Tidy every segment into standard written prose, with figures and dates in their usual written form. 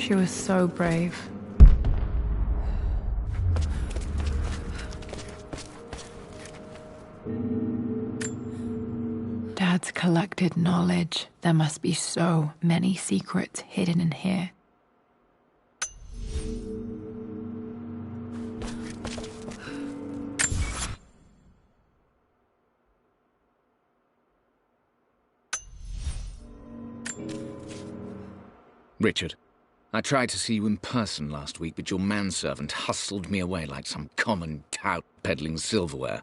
She was so brave. Dad's collected knowledge. There must be so many secrets hidden in here. Richard, I tried to see you in person last week, but your manservant hustled me away like some common tout peddling silverware.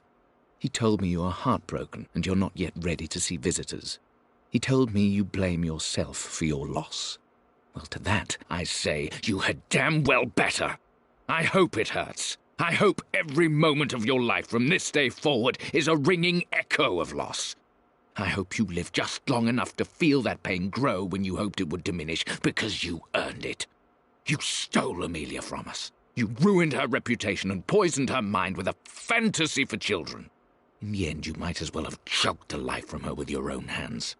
He told me you are heartbroken and you're not yet ready to see visitors. He told me you blame yourself for your loss. Well, to that, I say you had damn well better. I hope it hurts. I hope every moment of your life from this day forward is a ringing echo of loss. I hope you live just long enough to feel that pain grow when you hoped it would diminish, because you earned it. You stole Amelia from us. You ruined her reputation and poisoned her mind with a fantasy for children. In the end, you might as well have choked the life from her with your own hands.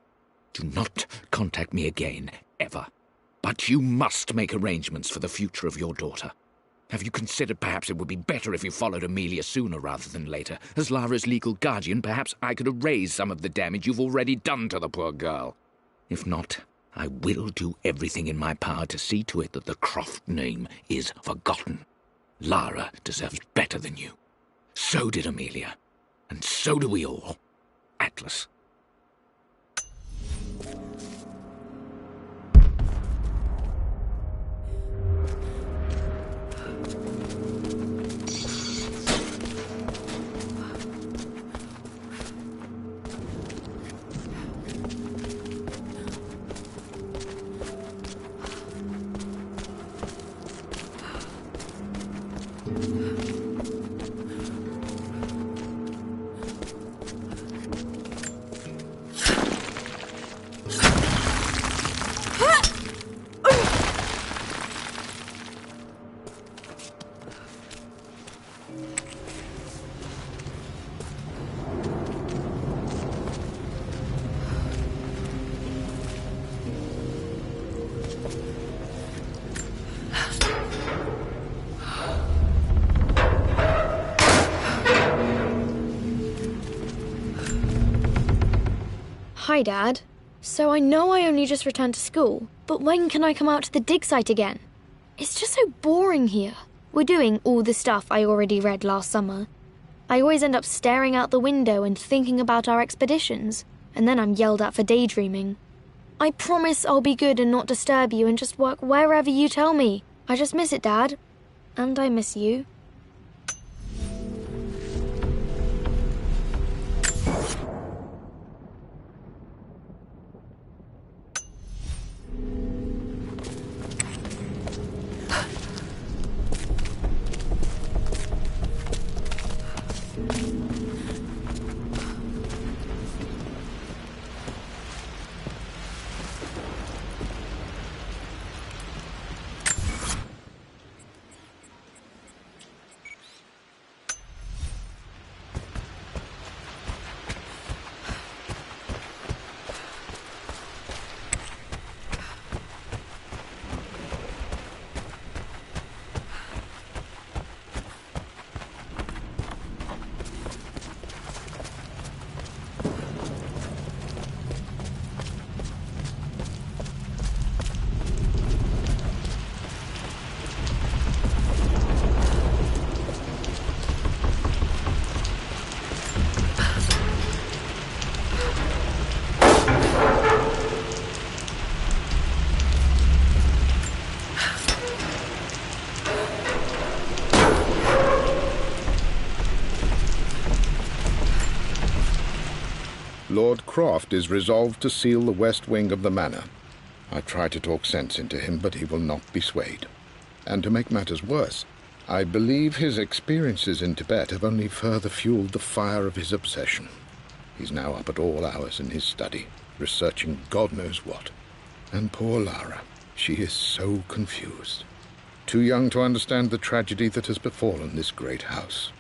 Do not contact me again, ever. But you must make arrangements for the future of your daughter. Have you considered perhaps it would be better if you followed Amelia sooner rather than later? As Lara's legal guardian, perhaps I could erase some of the damage you've already done to the poor girl. If not, I will do everything in my power to see to it that the Croft name is forgotten. Lara deserves better than you. So did Amelia. And so do we all. Atlas. Hi, Dad. So I know I only just returned to school, but when can I come out to the dig site again? It's just so boring here. We're doing all the stuff I already read last summer. I always end up staring out the window and thinking about our expeditions, and then I'm yelled at for daydreaming. I promise I'll be good and not disturb you and just work wherever you tell me. I just miss it, Dad. And I miss you. Lord Croft is resolved to seal the west wing of the manor. I try to talk sense into him, but he will not be swayed. And to make matters worse, I believe his experiences in Tibet have only further fueled the fire of his obsession. He's now up at all hours in his study, researching God knows what. And poor Lara, she is so confused. Too young to understand the tragedy that has befallen this great house.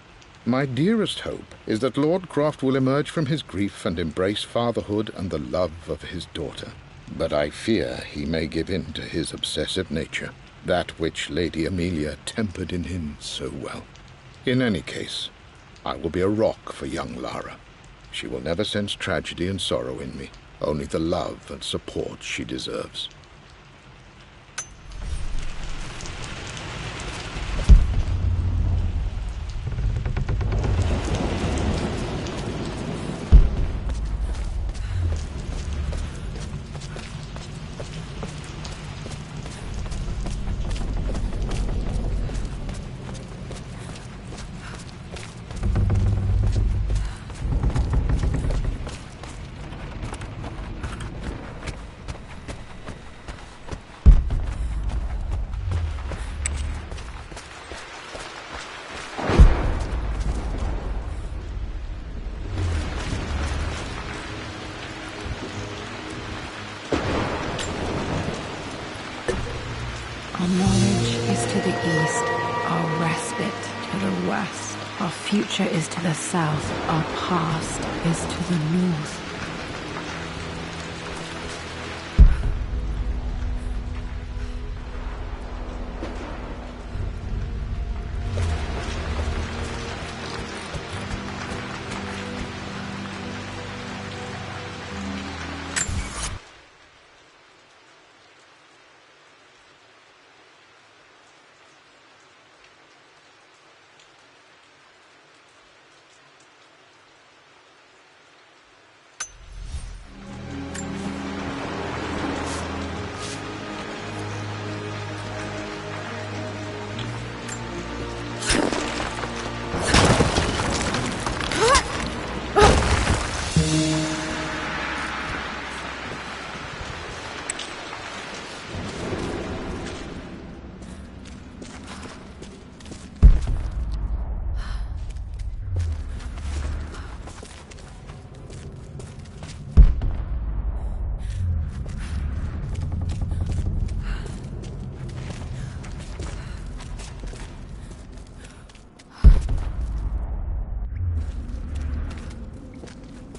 My dearest hope is that Lord Croft will emerge from his grief and embrace fatherhood and the love of his daughter. But I fear he may give in to his obsessive nature. that which Lady Amelia tempered in him so well. In any case, I will be a rock for young Lara. She will never sense tragedy and sorrow in me, only the love and support she deserves. Our knowledge is to the east, our respite to the west. Our future is to the south, our past is to the north.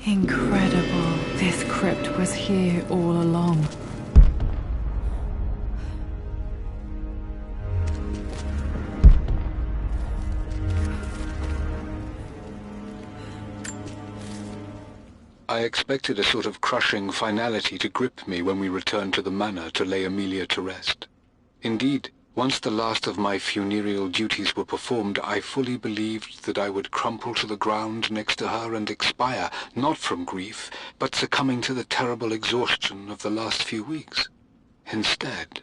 Incredible. This crypt was here all along. I expected a sort of crushing finality to grip me when we returned to the manor to lay Amelia to rest. Indeed, once the last of my funereal duties were performed, I fully believed that I would crumple to the ground next to her and expire, not from grief, but succumbing to the terrible exhaustion of the last few weeks. Instead,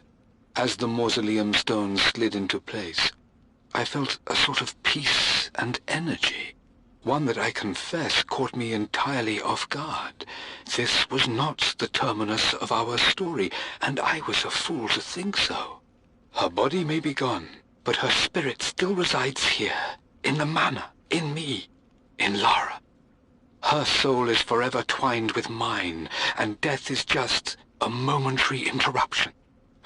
as the mausoleum stones slid into place, I felt a sort of peace and energy, one that I confess caught me entirely off guard. This was not the terminus of our story, and I was a fool to think so. Her body may be gone, but her spirit still resides here, in the manor, in me, in Lara. Her soul is forever twined with mine, and death is just a momentary interruption.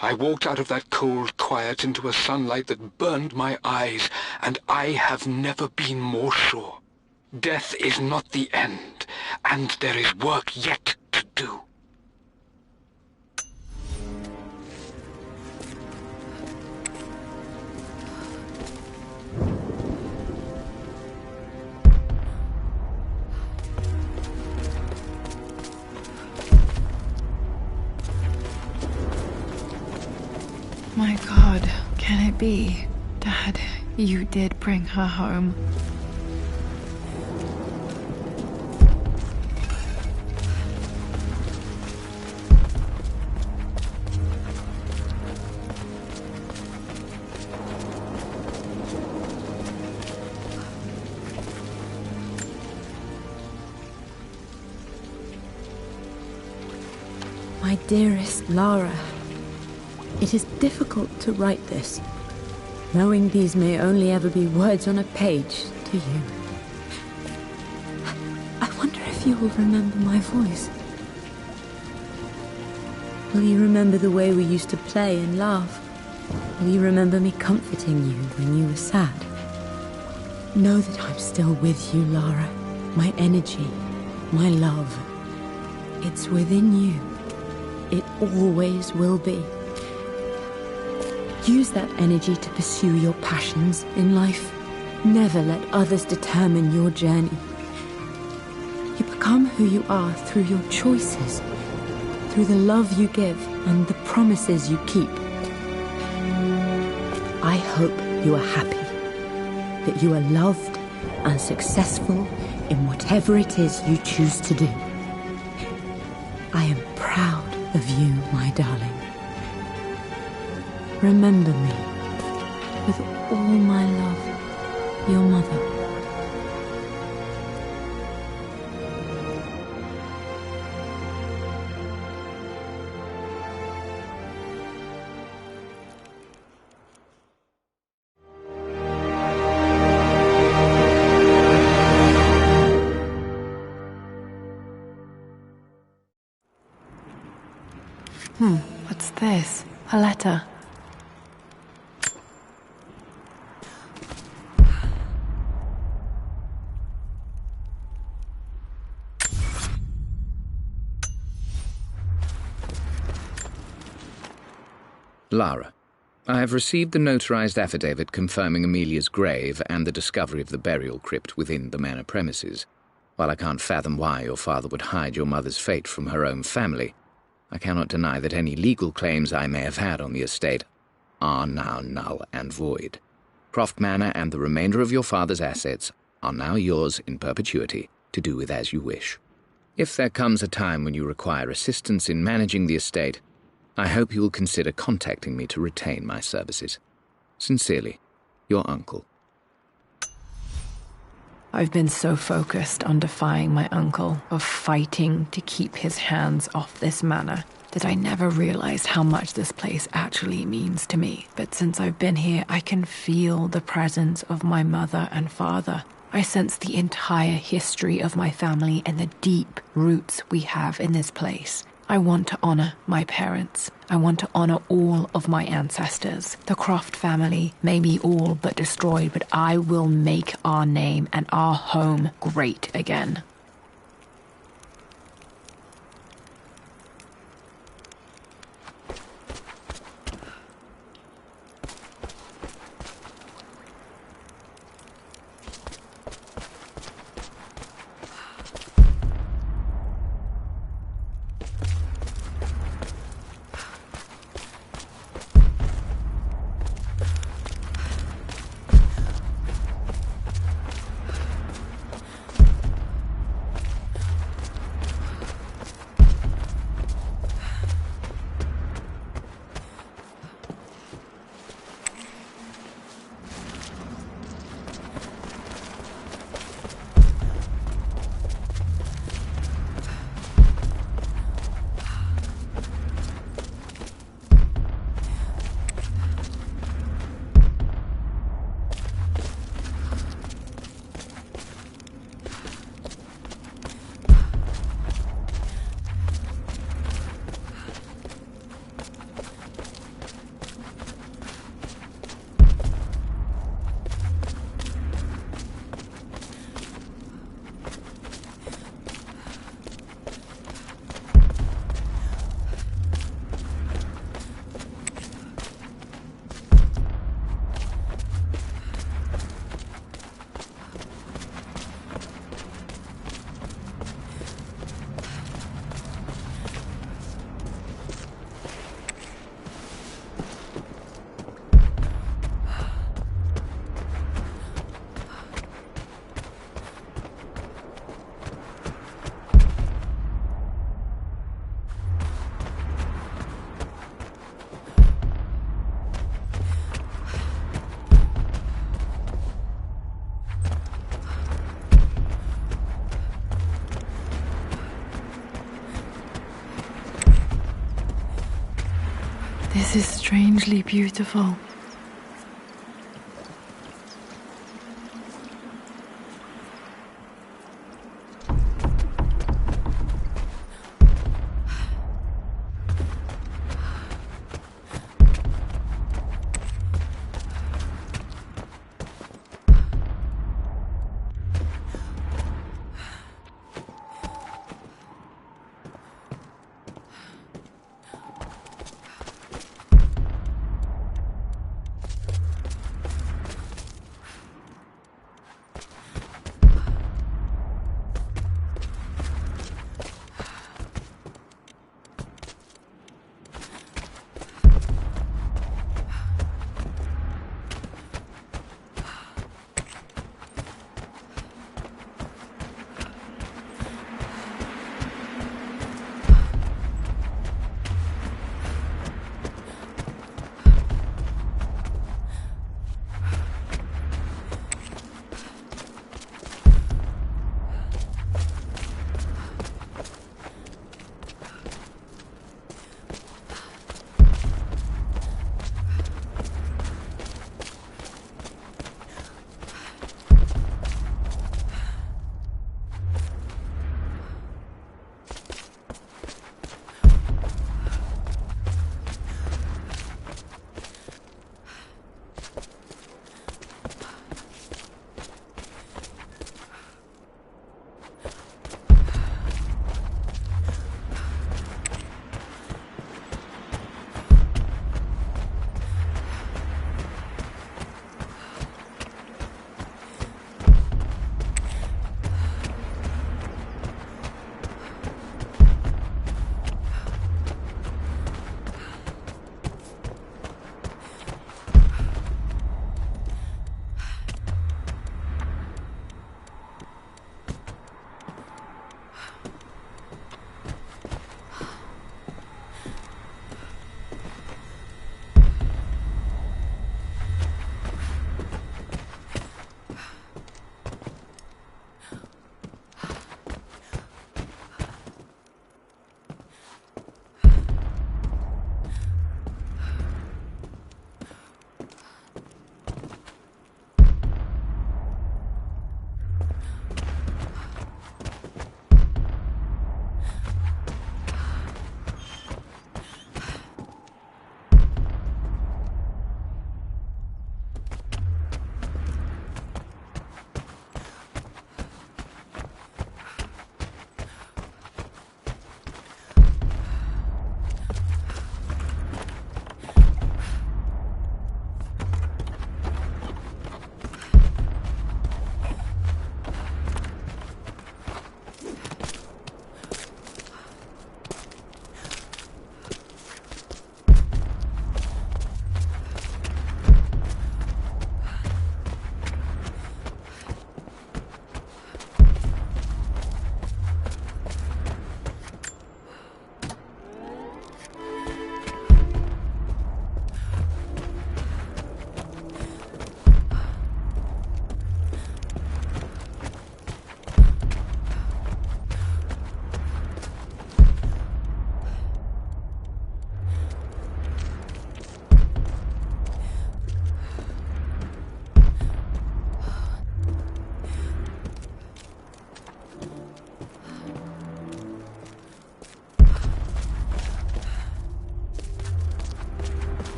I walked out of that cold quiet into a sunlight that burned my eyes, and I have never been more sure. Death is not the end, and there is work yet to do. My God, can it be? Dad, you did bring her home. My dearest Lara, it is difficult to write this, knowing these may only ever be words on a page to you. I wonder if you will remember my voice. Will you remember the way we used to play and laugh? Will you remember me comforting you when you were sad? Know that I'm still with you, Lara. My energy, my love. It's within you. It always will be. Use that energy to pursue your passions in life. Never let others determine your journey. You become who you are through your choices, through the love you give and the promises you keep. I hope you are happy, that you are loved and successful in whatever it is you choose to do. I am proud of you, my darling. Remember me, with all my love, your mother. What's this? A letter. Lara, I have received the notarized affidavit confirming Amelia's grave and the discovery of the burial crypt within the manor premises. While I can't fathom why your father would hide your mother's fate from her own family, I cannot deny that any legal claims I may have had on the estate are now null and void. Croft Manor and the remainder of your father's assets are now yours in perpetuity to do with as you wish. If there comes a time when you require assistance in managing the estate, I hope you will consider contacting me to retain my services. Sincerely, your uncle. I've been so focused on defying my uncle, of fighting to keep his hands off this manor, that I never realized how much this place actually means to me. But since I've been here, I can feel the presence of my mother and father. I sense the entire history of my family and the deep roots we have in this place. I want to honor my parents. I want to honor all of my ancestors. The Croft family may be all but destroyed, but I will make our name and our home great again. This is strangely beautiful.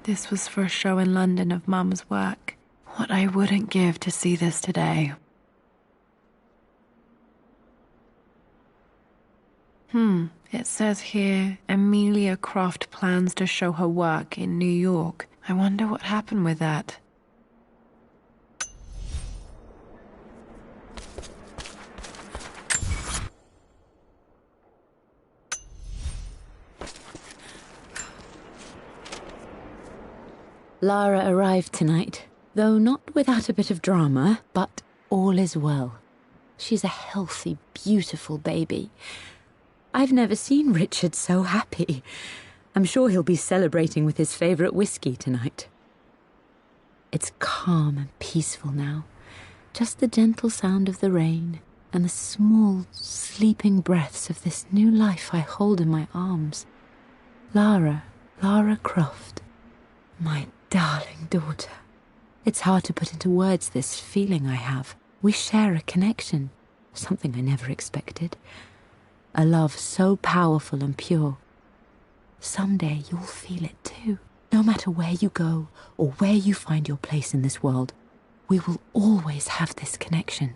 This was for a show in London of Mum's work. What I wouldn't give to see this today. It says here, Amelia Croft plans to show her work in New York. I wonder what happened with that. Lara arrived tonight, though not without a bit of drama, but all is well. She's a healthy, beautiful baby. I've never seen Richard so happy. I'm sure he'll be celebrating with his favourite whiskey tonight. It's calm and peaceful now. Just the gentle sound of the rain and the small, sleeping breaths of this new life I hold in my arms. Lara Croft, my darling daughter. It's hard to put into words this feeling I have. We share a connection, something I never expected. A love so powerful and pure. Someday you'll feel it too. No matter where you go or where you find your place in this world, we will always have this connection.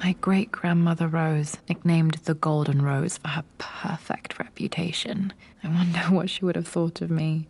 My great-grandmother Rose, nicknamed the Golden Rose for her perfect reputation. I wonder what she would have thought of me.